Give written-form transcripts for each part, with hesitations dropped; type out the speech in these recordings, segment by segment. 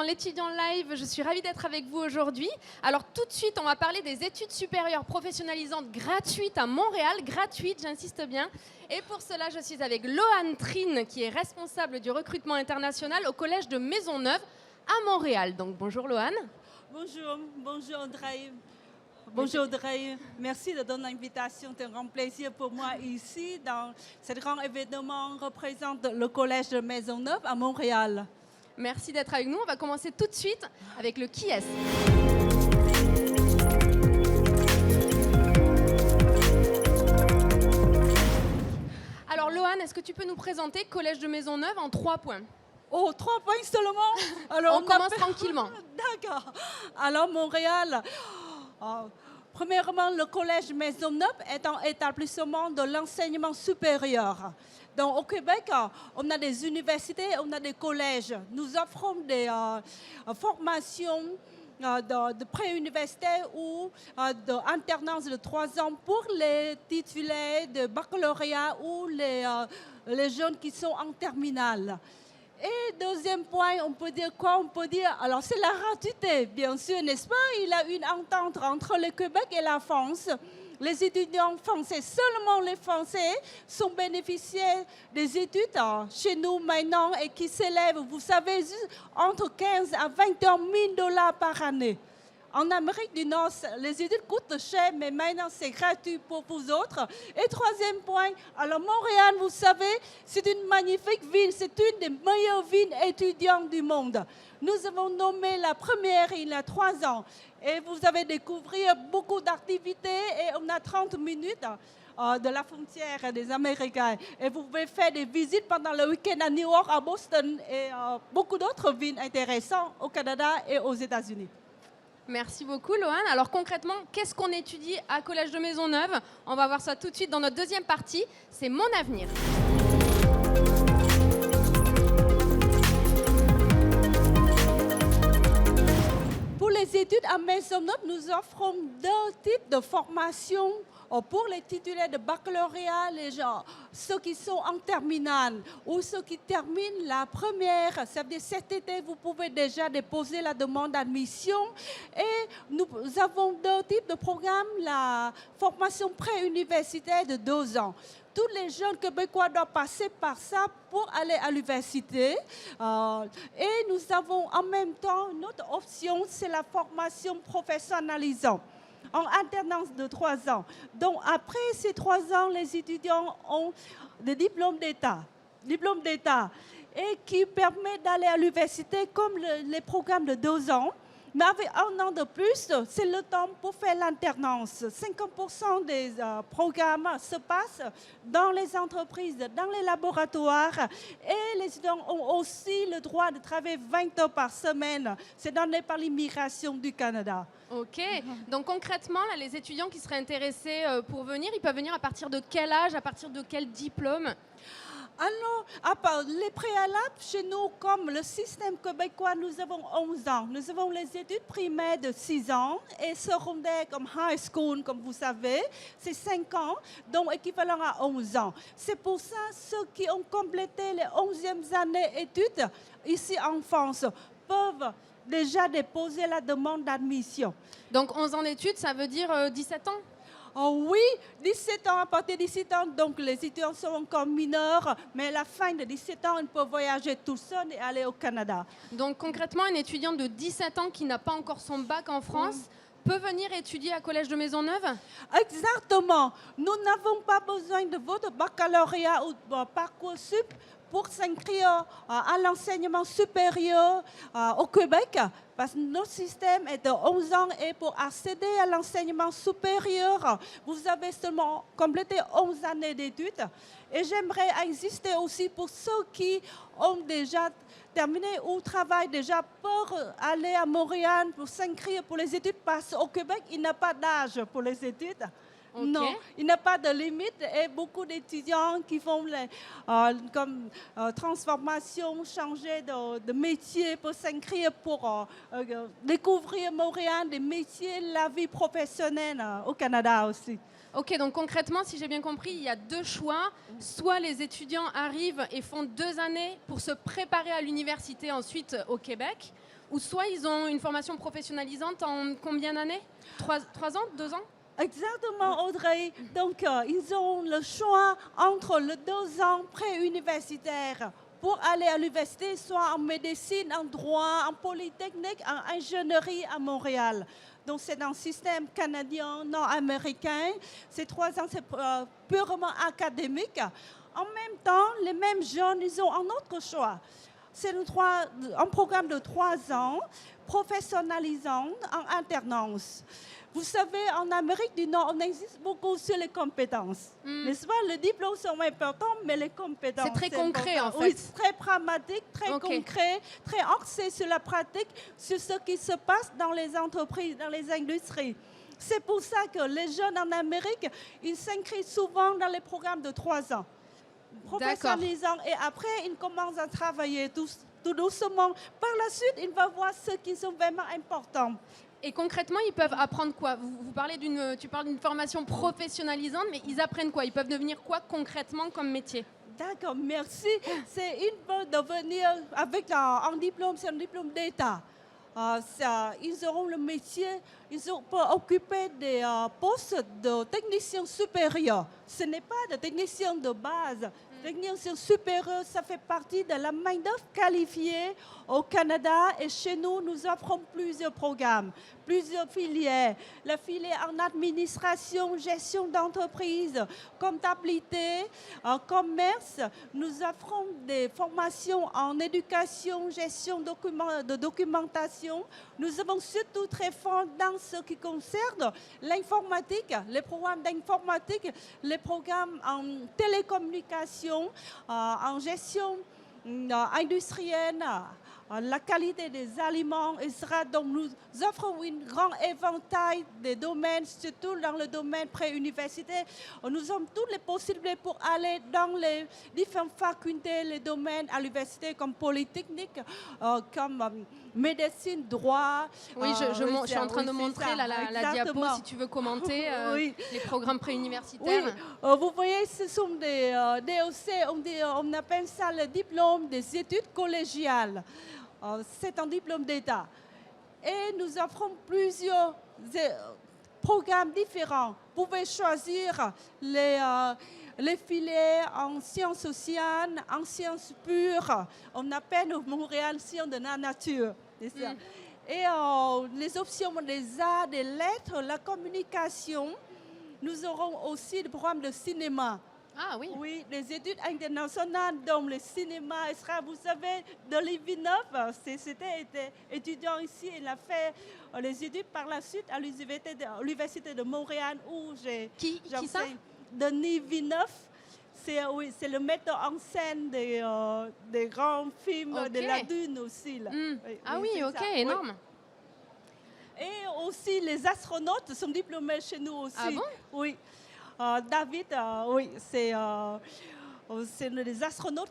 dans l'étudiant live. Je suis ravie d'être avec vous aujourd'hui. Alors tout de suite, on va parler des études supérieures professionnalisantes gratuites à Montréal. Gratuites, j'insiste bien. Et pour cela, je suis avec Loane Trine, qui est responsable du recrutement international au Collège de Maisonneuve à Montréal. Donc bonjour Loane. Bonjour Audrey. Bonjour Audrey, merci de donner l'invitation. C'est un grand plaisir pour moi ici dans ce grand événement représente le Collège de Maisonneuve à Montréal. Merci d'être avec nous. On va commencer tout de suite avec le qui est. Alors Loane, est-ce que tu peux nous présenter Collège de Maisonneuve en 3 points? Oh, 3 points seulement. Alors, on commence tranquillement. D'accord. Alors Montréal... premièrement, le Collège Maisonneuve est un établissement de l'enseignement supérieur. Donc, au Québec, on a des universités, on a des collèges. Nous offrons des formations de pré-universitaire ou d'alternance de 3 ans pour les titulaires de baccalauréat ou les jeunes qui sont en terminale. Et deuxième point, on peut dire quoi? On peut dire, alors c'est la gratuité, bien sûr, n'est-ce pas? Il y a une entente entre le Québec et la France. Les étudiants français, seulement les Français, sont bénéficiaires des études chez nous maintenant et qui s'élèvent, vous savez, entre 15 à 21 000 $ par année. En Amérique du Nord, les études coûtent cher, mais maintenant c'est gratuit pour vous autres. Et troisième point, alors Montréal, vous savez, c'est une magnifique ville, c'est une des meilleures villes étudiantes du monde. Nous avons nommé la première il y a 3 ans. Et vous avez découvert beaucoup d'activités et on a 30 minutes de la frontière des Américains. Et vous pouvez faire des visites pendant le week-end à New York, à Boston et beaucoup d'autres villes intéressantes au Canada et aux États-Unis. Merci beaucoup, Loane. Alors concrètement, qu'est-ce qu'on étudie à Collège de Maisonneuve? On va voir ça tout de suite dans notre deuxième partie. C'est Mon avenir. Pour les études à Maisonneuve, nous offrons 2 types de formations. Pour les titulaires de baccalauréat, ceux qui sont en terminale ou ceux qui terminent la première, ça veut dire cet été, vous pouvez déjà déposer la demande d'admission. Et nous avons 2 types de programmes, la formation pré-universitaire de 2 ans. Tous les jeunes Québécois doivent passer par ça pour aller à l'université. Et nous avons en même temps une autre option, c'est la formation professionnalisante en alternance de 3 ans. Donc, après ces 3 ans, les étudiants ont des diplômes d'État. Et qui permet d'aller à l'université comme les programmes de 2 ans. Mais avec 1 an de plus, c'est le temps pour faire l'alternance. 50% des programmes se passent dans les entreprises, dans les laboratoires. Et les étudiants ont aussi le droit de travailler 20 heures par semaine. C'est donné par l'immigration du Canada. OK. Donc concrètement, là, les étudiants qui seraient intéressés pour venir, ils peuvent venir à partir de quel âge, à partir de quel diplôme? Alors, à part les préalables, chez nous, comme le système québécois, nous avons 11 ans. Nous avons les études primaires de 6 ans et secondaires comme high school, comme vous savez, c'est 5 ans, donc équivalent à 11 ans. C'est pour ça ceux qui ont complété les 11e années d'études ici en France peuvent déjà déposer la demande d'admission. Donc 11 ans d'études, ça veut dire 17 ans? Oh oui, 17 ans, à partir de 17 ans, donc les étudiants sont encore mineurs, mais à la fin de 17 ans, ils peuvent voyager tout seuls et aller au Canada. Donc concrètement, un étudiant de 17 ans qui n'a pas encore son bac en France peut venir étudier à Collège de Maisonneuve? Exactement. Nous n'avons pas besoin de votre baccalauréat ou Parcoursup pour s'inscrire à l'enseignement supérieur au Québec, parce que notre système est de 11 ans et pour accéder à l'enseignement supérieur, vous avez seulement complété 11 années d'études. Et j'aimerais insister aussi pour ceux qui ont déjà terminé ou travaillent déjà pour aller à Montréal pour s'inscrire pour les études, parce qu'au Québec, il n'y a pas d'âge pour les études. Okay. Non, il n'y a pas de limite et beaucoup d'étudiants qui font transformation, changer de métier pour s'inscrire, pour découvrir Montréal, des métiers, la vie professionnelle au Canada aussi. Ok, donc concrètement, si j'ai bien compris, il y a 2 choix. Soit les étudiants arrivent et font 2 années pour se préparer à l'université ensuite au Québec, ou soit ils ont une formation professionnalisante en combien d'années 3 ans, 2 ans? Exactement, Audrey. Donc, ils ont le choix entre le 2 ans pré-universitaire pour aller à l'université, soit en médecine, en droit, en polytechnique, en ingénierie à Montréal. Donc, c'est un système canadien, nord-américain. Ces 3 ans, c'est purement académique. En même temps, les mêmes jeunes, ils ont un autre choix. C'est un programme de 3 ans, professionnalisant en alternance. Vous savez, en Amérique du Nord, on insiste beaucoup sur les compétences. N'est-ce pas? Les diplômes sont importants, mais les compétences... C'est très concret, important. en fait. Oui, très pragmatique, très concret, très axé sur la pratique, sur ce qui se passe dans les entreprises, dans les industries. C'est pour ça que les jeunes en Amérique, ils s'inscrivent souvent dans les programmes de 3 ans. Professionnalisant, et après, ils commencent à travailler tout doucement. Par la suite, ils vont voir ce qui sont vraiment importants. Et concrètement, ils peuvent apprendre quoi? Tu parles d'une formation professionnalisante, mais ils apprennent quoi? Ils peuvent devenir quoi concrètement comme métier? D'accord, merci. Ils peuvent devenir, avec un diplôme, c'est un diplôme d'État. Ils auront le métier, ils peuvent occuper des postes de techniciens supérieurs. Ce n'est pas de techniciens de base. Technicien supérieur, ça fait partie de la main-d'œuvre qualifiée au Canada, et chez nous, nous offrons plusieurs programmes, plusieurs filières. La filière en administration, gestion d'entreprise, comptabilité, commerce. Nous offrons des formations en éducation, gestion de documentation. Nous avons surtout très fort dans ce qui concerne l'informatique, les programmes d'informatique, les programmes en télécommunication, en gestion industrielle, la qualité des aliments, etc. Donc nous offrons un grand éventail de domaines, surtout dans le domaine préuniversitaire. Nous avons toutes les possibilités pour aller dans les différentes facultés, les domaines à l'université comme polytechnique, comme médecine, droit. Oui, je suis en train de montrer la diapo si tu veux commenter les programmes préuniversitaires. Oui, vous voyez, ce sont des DOC, on appelle ça le diplôme des études collégiales. C'est un diplôme d'État. Et nous offrons plusieurs programmes différents. Vous pouvez choisir les filières en sciences sociales, en sciences pures. On appelle au Montréal sciences de la nature. Et les options des arts, des lettres, la communication. Nous aurons aussi le programme de cinéma. Ah oui. Oui, les études internationales, donc le cinéma, etc. Vous savez, Denis Villeneuve, c'était étudiant ici, il a fait les études par la suite à l'Université de Montréal où j'ai... Qui ça? Denis Villeneuve. C'est le metteur en scène des grands films de la Dune aussi. Là. Oui, ok, énorme. Et aussi, les astronautes sont diplômés chez nous aussi. Ah bon? Oui. David, oui, c'est les astronautes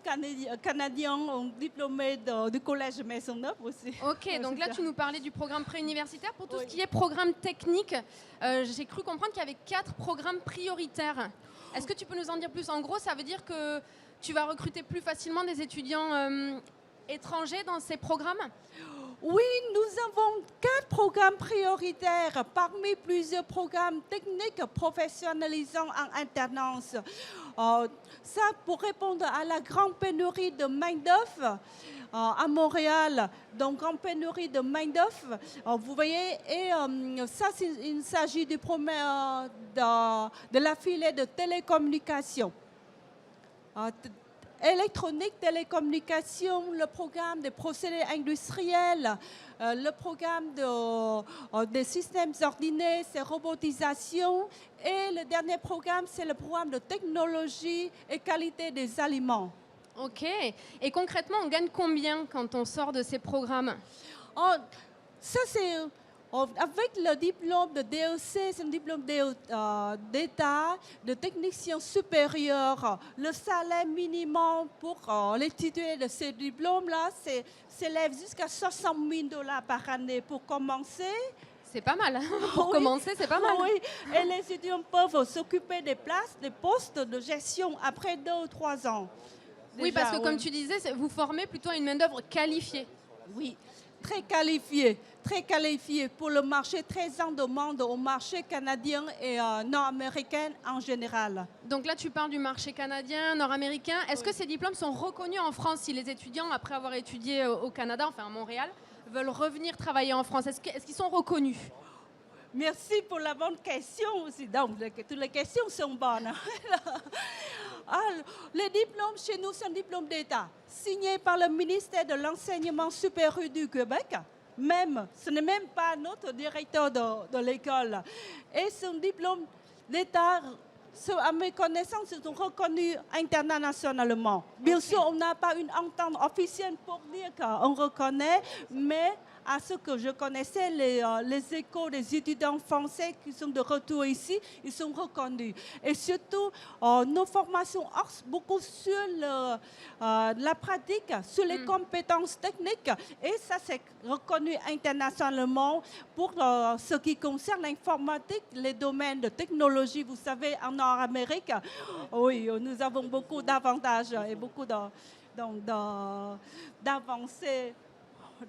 canadiens diplômés du collège Maisonneuve aussi. Ok, donc là tu nous parlais du programme préuniversitaire. Pour tout ce qui est programme technique, j'ai cru comprendre qu'il y avait 4 programmes prioritaires. Est-ce que tu peux nous en dire plus? En gros, ça veut dire que tu vas recruter plus facilement des étudiants étrangers dans ces programmes? Oui, nous avons 4 programmes prioritaires parmi plusieurs programmes techniques professionnalisants en alternance. Ça pour répondre à la grande pénurie de main-d'œuvre à Montréal. Donc, grande pénurie de main-d'œuvre. Vous voyez, et ça, il s'agit du programme de la filière de télécommunications. Électronique, télécommunication, le programme des procédés industriels, le programme des systèmes ordinaires, c'est robotisation. Et le dernier programme, c'est le programme de technologie et qualité des aliments. Ok. Et concrètement, on gagne combien quand on sort de ces programmes? Ça, c'est... Avec le diplôme de DEC, c'est un diplôme d'État, de technicien supérieur. Le salaire minimum pour les titulaires de ces diplômes-là s'élève jusqu'à 60 000 $ par année pour commencer. C'est pas mal. Pour commencer, c'est pas mal. Oui, et les étudiants peuvent s'occuper des places, des postes de gestion après 2 ou 3 ans. Oui, parce que comme tu disais, vous formez plutôt une main-d'œuvre qualifiée. Oui. très qualifiés pour le marché, très en demande au marché canadien et nord-américain en général. Donc là, tu parles du marché canadien, nord-américain. Est-ce que ces diplômes sont reconnus en France si les étudiants, après avoir étudié au Canada, enfin à Montréal, veulent revenir travailler en France? Est-ce qu'ils sont reconnus? Merci pour la bonne question aussi. Donc, toutes les questions sont bonnes. Les diplômes chez nous sont diplômes d'État, signés par le ministère de l'Enseignement supérieur du Québec. Même, ce n'est même pas notre directeur de l'école. Et ce diplôme d'État, à mes connaissances, sont reconnus internationalement. Bien sûr, on n'a pas une entente officielle pour dire qu'on reconnaît, mais à ce que je connaissais, les échos des étudiants français qui sont de retour ici, ils sont reconnus. Et surtout, nos formations axent beaucoup sur la pratique, sur les compétences techniques. Et ça, c'est reconnu internationalement pour ce qui concerne l'informatique, les domaines de technologie. Vous savez, en Nord-Amérique, oui, nous avons beaucoup d'avantages et beaucoup d'avancées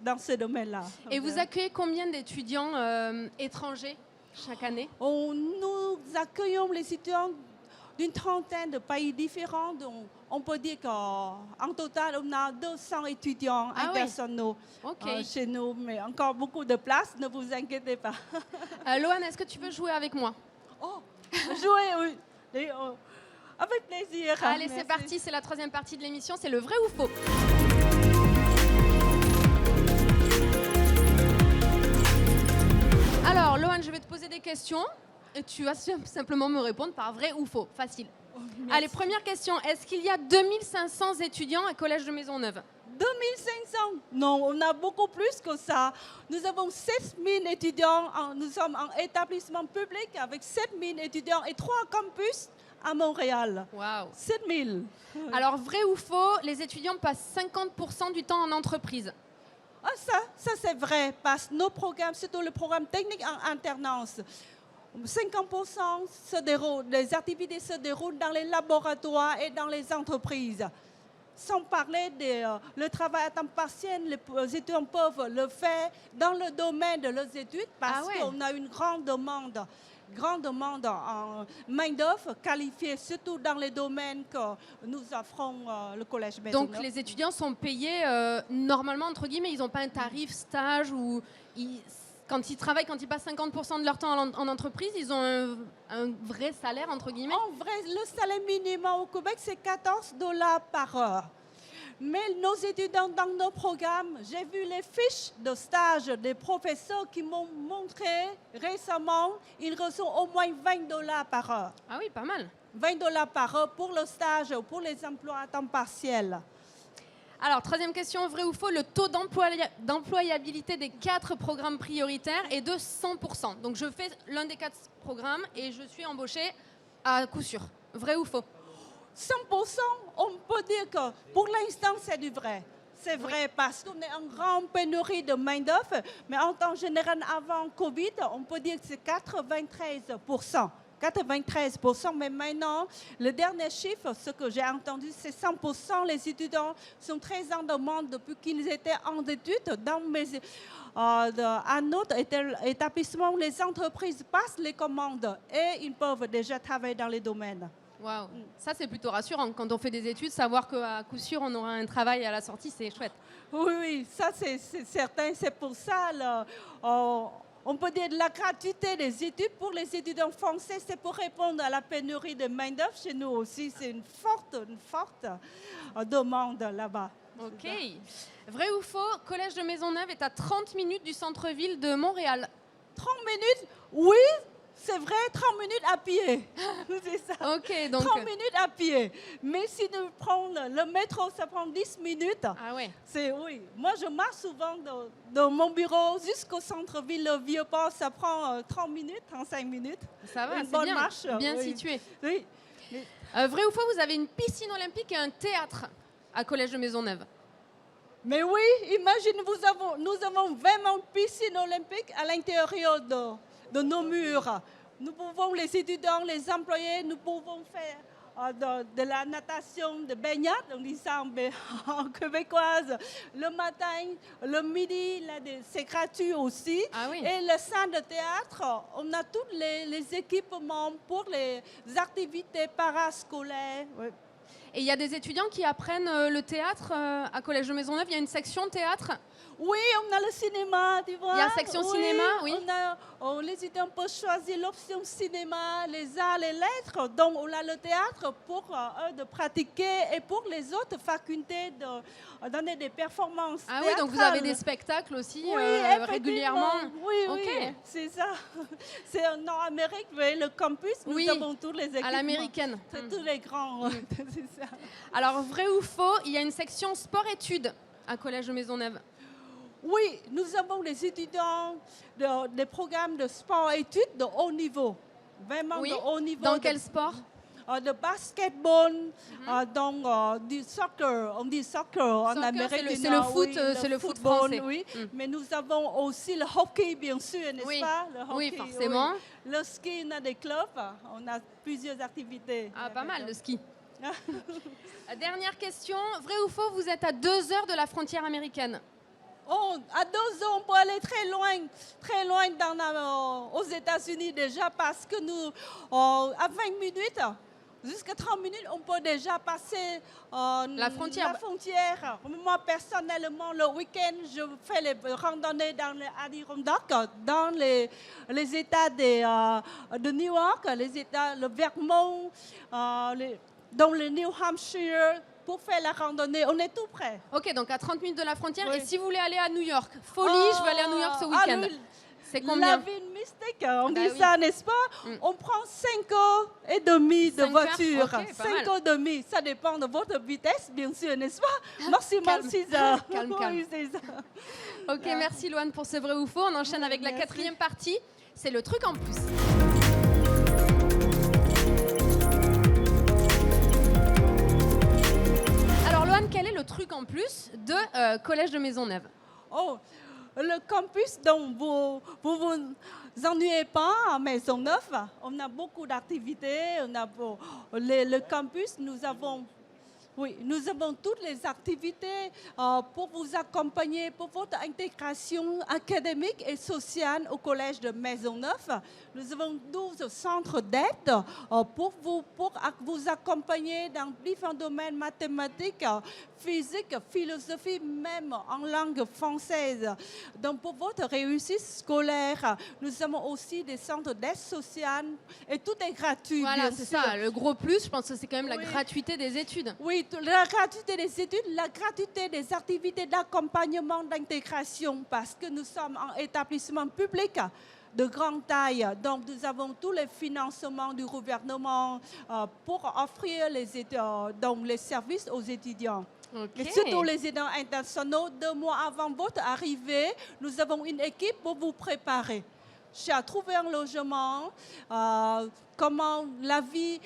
dans ce domaine-là. Et vous accueillez combien d'étudiants étrangers chaque année? Nous accueillons les étudiants d'une trentaine de pays différents. Donc, on peut dire qu'en total, on a 200 étudiants internationaux chez nous, mais encore beaucoup de place, ne vous inquiétez pas. Loane, est-ce que tu veux jouer avec moi? Jouer, oui. Avec plaisir. Allez, c'est parti, c'est la troisième partie de l'émission, c'est le vrai ou faux. Alors, Loane, je vais te poser des questions et tu vas simplement me répondre par vrai ou faux. Facile. Allez, première question. Est-ce qu'il y a 2500 étudiants au Collège de Maisonneuve? 2500? Non, on a beaucoup plus que ça. Nous avons 7000 étudiants. Nous sommes en établissement public avec 7000 étudiants et 3 campus à Montréal. Waouh. 7000. Alors, vrai ou faux, les étudiants passent 50% du temps en entreprise? Ça c'est vrai, parce que nos programmes, surtout le programme technique en alternance, 50% des activités se déroulent dans les laboratoires et dans les entreprises. Sans parler du travail à temps partiel, les étudiants peuvent le faire dans le domaine de leurs études parce qu'on a une grande demande en main-d'œuvre qualifiée, surtout dans les domaines que nous offrons le Collège Maisonneuve. Donc les étudiants sont payés normalement, entre guillemets, ils n'ont pas un tarif stage ou quand ils travaillent, quand ils passent 50% de leur temps en entreprise, ils ont un vrai salaire, entre guillemets? En vrai, le salaire minimum au Québec, c'est 14 $ par heure. Mais nos étudiants dans nos programmes, j'ai vu les fiches de stage des professeurs qui m'ont montré récemment, ils reçoivent au moins 20 $ par heure. Ah oui, pas mal. 20 $ par heure pour le stage ou pour les emplois à temps partiel. Alors, troisième question, vrai ou faux, le taux d'employabilité des 4 programmes prioritaires est de 100%. Donc, je fais l'un des 4 programmes et je suis embauchée à coup sûr. Vrai ou faux? 100%, on peut dire que pour l'instant, c'est du vrai. C'est vrai parce qu'on est en grande pénurie de main-d'œuvre, mais en temps général, avant Covid, on peut dire que c'est 93%. 93%, mais maintenant, le dernier chiffre, ce que j'ai entendu, c'est 100%. Les étudiants sont très en demande depuis qu'ils étaient en études. À notre établissement, les entreprises passent les commandes et ils peuvent déjà travailler dans les domaines. Waouh, ça c'est plutôt rassurant. Quand on fait des études, savoir qu'à coup sûr, on aura un travail à la sortie, c'est chouette. Oui, ça c'est certain. C'est pour ça, on peut dire la gratuité des études pour les étudiants français, c'est pour répondre à la pénurie de main-d'œuvre chez nous aussi. C'est une forte demande là-bas. Ok. Vrai ou faux, Collège de Maisonneuve est à 30 minutes du centre-ville de Montréal? 30 minutes? Oui, c'est vrai, 30 minutes à pied. C'est ça. Ok, donc 30 minutes à pied. Mais si nous prenons le métro, ça prend 10 minutes. Ah ouais. Oui. Moi, je marche souvent de mon bureau jusqu'au centre-ville, le Vieux-Port. Ça prend 30 minutes, 35 minutes. Ça va, une c'est bonne bien. marche. Bien Oui. situé. Oui. Vrai ou faux, vous avez une piscine olympique et un théâtre à Collège de Maisonneuve? Mais oui, imagine, nous avons vraiment une piscine olympique à l'intérieur de nos murs. Nous pouvons, les étudiants, les employés, nous pouvons faire de la natation, de baignade, on dit ça en québécoise. Le matin, le midi, c'est gratuit aussi. Ah oui. Et le salle de théâtre, on a tous les équipements pour les activités parascolaires. Oui. Et il y a des étudiants qui apprennent le théâtre à Collège de Maisonneuve. Il y a une section théâtre. Oui, on a le cinéma, tu vois. Il y a une section cinéma, oui. Les étudiants peuvent choisir l'option cinéma, les arts, les lettres. Donc, on a le théâtre pour eux de pratiquer et pour les autres facultés de donner des performances. Ah oui, donc vous avez des spectacles aussi régulièrement. Oui, okay. Oui, c'est ça. C'est en Nord-Amérique, vous voyez, le campus, nous avons tous les équipements. À l'américaine. C'est tous les grands. C'est ça. Alors, vrai ou faux, il y a une section sport-études à Collège de Maisonneuve. Oui, nous avons des étudiants des programmes de sport-études de haut niveau. Vraiment de haut niveau. Dans quel sport? De basketball, donc du soccer. On dit soccer en Amérique du Nord. C'est le foot français. Oui. Mais nous avons aussi le hockey, bien sûr, n'est-ce pas? Le hockey, oui, forcément. Oui. Le ski, on a des clubs. On a plusieurs activités. Ah, pas mal, le ski. Dernière question. Vrai ou faux, vous êtes à 2 heures de la frontière américaine? Oh, à 2 heures, on peut aller très loin aux États-Unis déjà parce que nous, à 20 minutes, jusqu'à 30 minutes, on peut déjà passer la frontière. Moi, personnellement, le week-end, je fais les randonnées dans les Adirondacks, dans les États de New York, les États, le Vermont, dans le New Hampshire. Pour faire la randonnée, on est tout prêt. Ok, donc à 30 minutes de la frontière. Oui. Et si vous voulez aller à New York, je veux aller à New York ce week-end. C'est combien? La ville mystique, on dit ça, n'est-ce pas? On prend 5 heures et demie de voiture. 5 heures et demie, ça dépend de votre vitesse, bien sûr, n'est-ce pas? Maximum 6 heures. Calme. Oui, c'est ça. Ok, merci Loane pour ce vrai ou faux. On enchaîne avec la 4e partie. C'est le truc en plus. Quel est le truc en plus de Collège de Maisonneuve? Oh, le campus, donc vous ennuyez pas à Maisonneuve. On a beaucoup d'activités. Le campus, nous avons toutes les activités pour vous accompagner pour votre intégration académique et sociale au Collège de Maisonneuve. Nous avons 12 centres d'aide pour vous accompagner dans différents domaines mathématiques, physique, philosophie, même en langue française. Donc, pour votre réussite scolaire, nous avons aussi des centres d'aide sociale et tout est gratuit. Voilà, c'est ça. Le gros plus, je pense que c'est quand même la gratuité des études. Oui, la gratuité des études, la gratuité des activités d'accompagnement, d'intégration, parce que nous sommes un établissement public de grande taille. Donc, nous avons tous les financements du gouvernement pour offrir les services aux étudiants. Okay. Et surtout les étudiants internationaux, 2 mois avant votre arrivée, nous avons une équipe pour vous préparer. J'ai trouvé un logement, comment la vie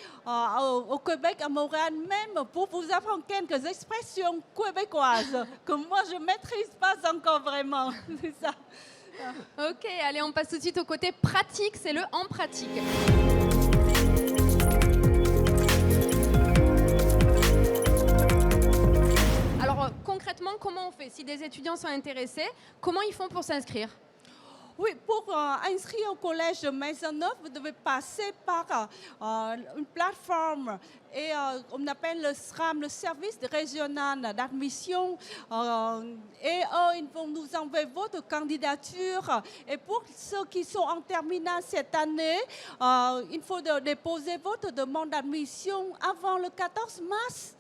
au Québec, à Montréal, même pour vous apprendre quelques expressions québécoises que moi je ne maîtrise pas encore vraiment. C'est ça. Ok, allez, on passe tout de suite au côté pratique, c'est le en pratique. Alors concrètement, comment on fait? Si des étudiants sont intéressés, comment ils font pour s'inscrire? Oui, pour inscrire au Collège de Maisonneuve, vous devez passer par une plateforme et on appelle le SRAM, le service régional d'admission. Et ils vont nous envoyer votre candidature. Et pour ceux qui sont en terminale cette année, il faut déposer votre demande d'admission avant le 14 mars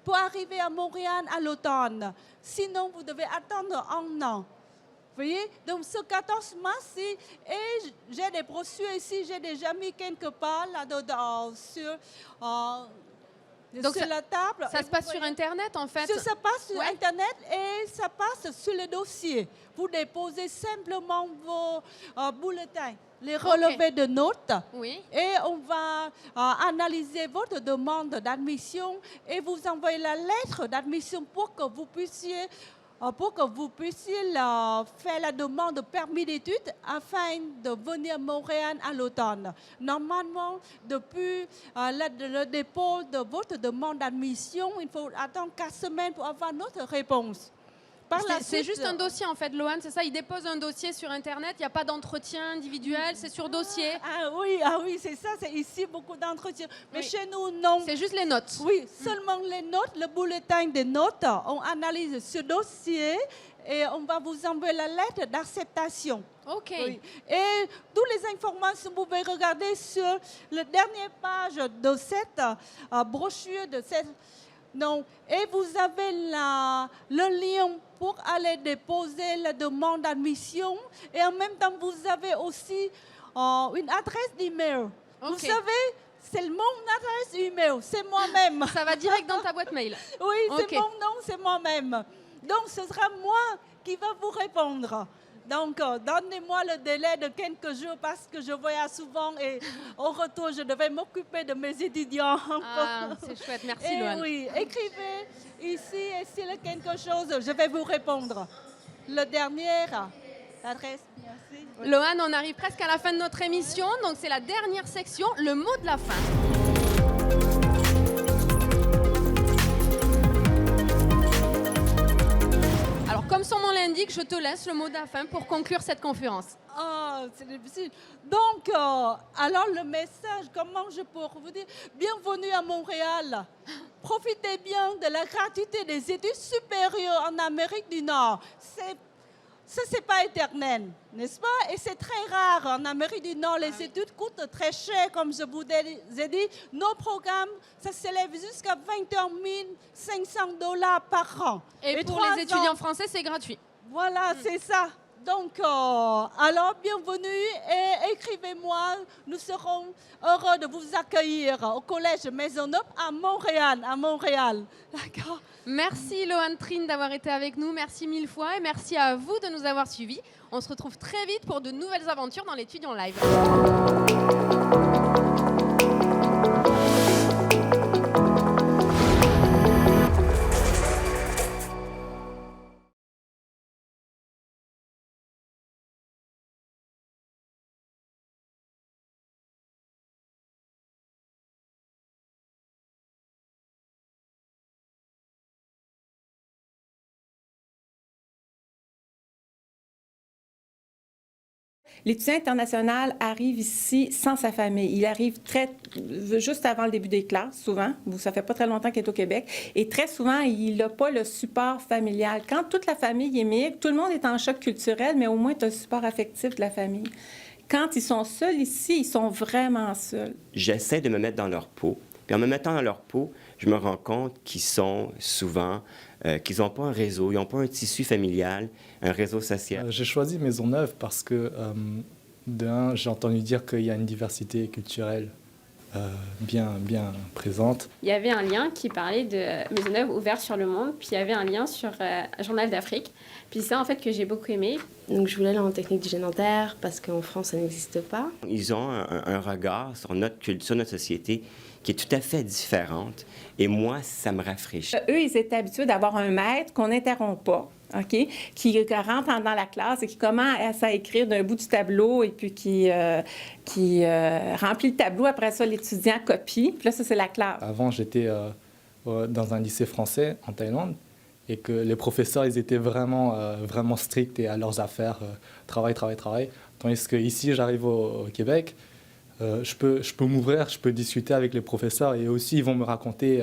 pour arriver à Montréal à l'automne. Sinon, vous devez attendre 1 an. Vous voyez, donc ce 14 mars, et j'ai des brochures ici, j'ai déjà mis quelque part là-dedans sur la table. Ça se passe sur Internet en fait? Ça passe sur Internet et ça passe sur le dossier. Vous déposez simplement vos bulletins, les relevés de notes. Oui. Et on va analyser votre demande d'admission et vous envoyer la lettre d'admission pour que vous puissiez pour que vous puissiez faire la demande de permis d'études afin de venir à Montréal à l'automne. Normalement, depuis le dépôt de votre demande d'admission, il faut attendre 4 semaines pour avoir notre réponse. C'est juste un dossier en fait, Lohan, c'est ça? Il dépose un dossier sur Internet, il n'y a pas d'entretien individuel, c'est sur dossier. Ah oui, c'est ça, c'est ici beaucoup d'entretiens. Mais chez nous, non. C'est juste les notes. Oui, seulement les notes, le bulletin des notes, on analyse ce dossier et on va vous envoyer la lettre d'acceptation. OK. Oui. Et toutes les informations, vous pouvez regarder sur la dernière page de cette brochure, de cette... Non. Et vous avez le lien pour aller déposer la demande d'admission. Et en même temps, vous avez aussi une adresse d'email. Okay. Vous savez, c'est mon adresse email, c'est moi-même. Ça va direct dans ta boîte mail. Oui, c'est Okay. mon nom, c'est moi-même. Donc, ce sera moi qui va vous répondre. Donc, donnez-moi le délai de quelques jours parce que je voyage souvent et au retour, je devais m'occuper de mes étudiants. Ah, c'est chouette, merci Et Lohan. oui, écrivez ici et s'il y a quelque chose, je vais vous répondre. Le dernier, l'adresse, merci. Oui. Lohan, on arrive presque à la fin de notre émission, donc c'est la dernière section, le mot de la fin. Alors, comme son nom l'indique, je te laisse le mot de la fin pour conclure cette conférence. Ah, c'est difficile. Donc, alors le message, comment je peux vous dire? Bienvenue à Montréal. Profitez bien de la gratuité des études supérieures en Amérique du Nord. Ça, c'est pas éternel, n'est-ce pas? Et c'est très rare. En Amérique du Nord, les études coûtent très cher, comme je vous ai dit. Nos programmes, ça s'élève jusqu'à 21 500 $ par an. Et pour les étudiants français, c'est gratuit. Voilà, c'est ça. Donc, alors, bienvenue et écrivez-moi. Nous serons heureux de vous accueillir au Collège Maisonneuve à Montréal. D'accord. Merci Lohan Trine d'avoir été avec nous, merci mille fois et merci à vous de nous avoir suivis. On se retrouve très vite pour de nouvelles aventures dans l'étudiant live. L'étudiant international arrive ici sans sa famille. Il arrive juste avant le début des classes, souvent. Ça fait pas très longtemps qu'il est au Québec. Et très souvent, il n'a pas le support familial. Quand toute la famille émigre, tout le monde est en choc culturel, mais au moins, tu as le support affectif de la famille. Quand ils sont seuls ici, ils sont vraiment seuls. J'essaie de me mettre dans leur peau. Puis en me mettant dans leur peau, je me rends compte qu'ils sont souvent, qu'ils n'ont pas un réseau, ils n'ont pas un tissu familial, un réseau social. J'ai choisi Maisonneuve parce que, d'un, j'ai entendu dire qu'il y a une diversité culturelle bien présente. Il y avait un lien qui parlait de Maisonneuve ouverte sur le monde, puis il y avait un lien sur Journal d'Afrique. Puis c'est ça, en fait, que j'ai beaucoup aimé. Donc je voulais aller en technique d'hygiène dentaire parce qu'en France, ça n'existe pas. Ils ont un regard sur notre culture, notre société, qui est tout à fait différente. Et moi, ça me rafraîchit. Eux, ils étaient habitués d'avoir un maître qu'on n'interrompt pas, OK? Qui rentre dans la classe et qui commence à écrire d'un bout du tableau et puis qui remplit le tableau. Après ça, l'étudiant copie. Puis là, ça, c'est la classe. Avant, j'étais dans un lycée français en Thaïlande et que les professeurs, ils étaient vraiment stricts et à leurs affaires, travail. Tandis qu'ici, j'arrive au Québec, je peux m'ouvrir, je peux discuter avec les professeurs et aussi, ils vont me raconter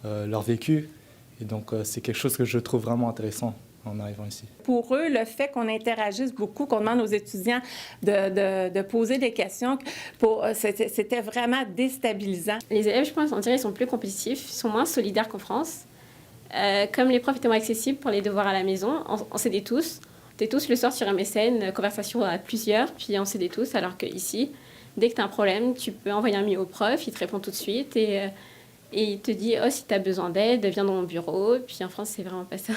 leur vécu. Et donc, c'est quelque chose que je trouve vraiment intéressant en arrivant ici. Pour eux, le fait qu'on interagisse beaucoup, qu'on demande aux étudiants de poser des questions, c'était vraiment déstabilisant. Les élèves, je pense, on dirait, ils sont plus compétitifs, ils sont moins solidaires qu'en France. Comme les profs étaient moins accessibles pour les devoirs à la maison, on s'aidait tous. On était tous le soir sur MSN, conversation à plusieurs, puis on s'aidait tous, alors qu'ici, dès que tu as un problème, tu peux envoyer un mail au prof, il te répond tout de suite et il te dit « Oh, si tu as besoin d'aide, viens dans mon bureau ». Puis en France, c'est vraiment pas ça.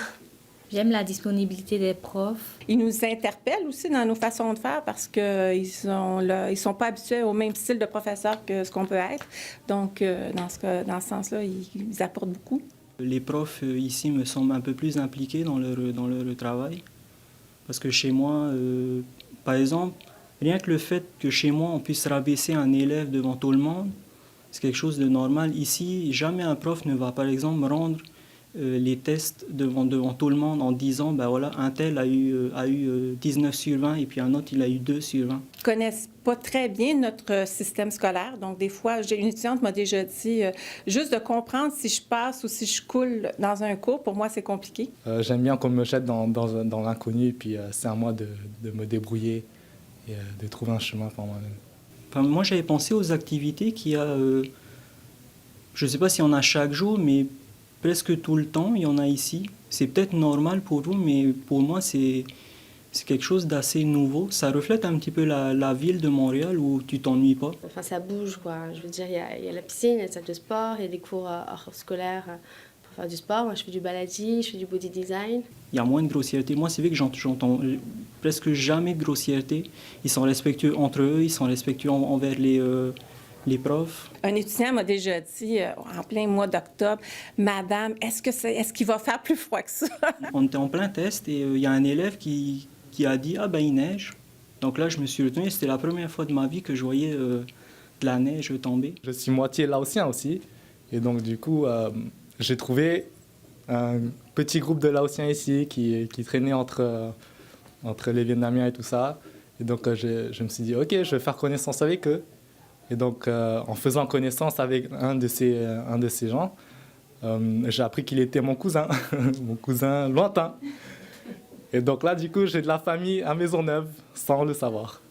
J'aime la disponibilité des profs. Ils nous interpellent aussi dans nos façons de faire parce qu'ils sont pas habitués au même style de professeur que ce qu'on peut être. Donc, dans ce sens-là, ils apportent beaucoup. Les profs ici me semblent un peu plus impliqués dans leur travail. Parce que chez moi, par exemple, rien que le fait que chez moi on puisse rabaisser un élève devant tout le monde, c'est quelque chose de normal. Ici, jamais un prof ne va par exemple rendre les tests devant tout le monde en disant ben voilà, un tel a eu 19 sur 20 et puis un autre il a eu 2 sur 20. Ils ne connaissent pas très bien notre système scolaire. Donc, des fois, une étudiante m'a déjà dit juste de comprendre si je passe ou si je coule dans un cours, pour moi, c'est compliqué. J'aime bien qu'on me jette dans l'inconnu, puis c'est à moi de me débrouiller et de trouver un chemin pour moi-même. Enfin, moi, j'avais pensé aux activités qu'il y a, je ne sais pas s'il y en a chaque jour, mais presque tout le temps, il y en a ici. C'est peut-être normal pour vous, mais pour moi, c'est quelque chose d'assez nouveau. Ça reflète un petit peu la ville de Montréal où tu t'ennuies pas. Enfin, ça bouge, quoi. Je veux dire, il y a la piscine, il y a la salle de sport, il y a des cours hors scolaires pour faire du sport. Moi, je fais du baladi, je fais du body design. Il y a moins de grossièreté. Moi, c'est vrai que j'entends presque jamais de grossièreté. Ils sont respectueux entre eux, ils sont respectueux envers les profs. Un étudiant m'a déjà dit, en plein mois d'octobre, « Madame, est-ce qu'il va faire plus froid que ça? » On était en plein test et il y a un élève qui a dit « Ah ben il neige ». Donc là, je me suis retenu. C'était la première fois de ma vie que je voyais de la neige tomber. Je suis moitié laotien aussi. Et donc, du coup, j'ai trouvé un petit groupe de Laotiens ici qui traînait entre les Vietnamiens et tout ça. Et donc, je me suis dit, OK, je vais faire connaissance avec eux. Et donc, en faisant connaissance avec un de ces gens, j'ai appris qu'il était mon cousin, mon cousin lointain. Et donc là, du coup, j'ai de la famille à Maisonneuve, sans le savoir.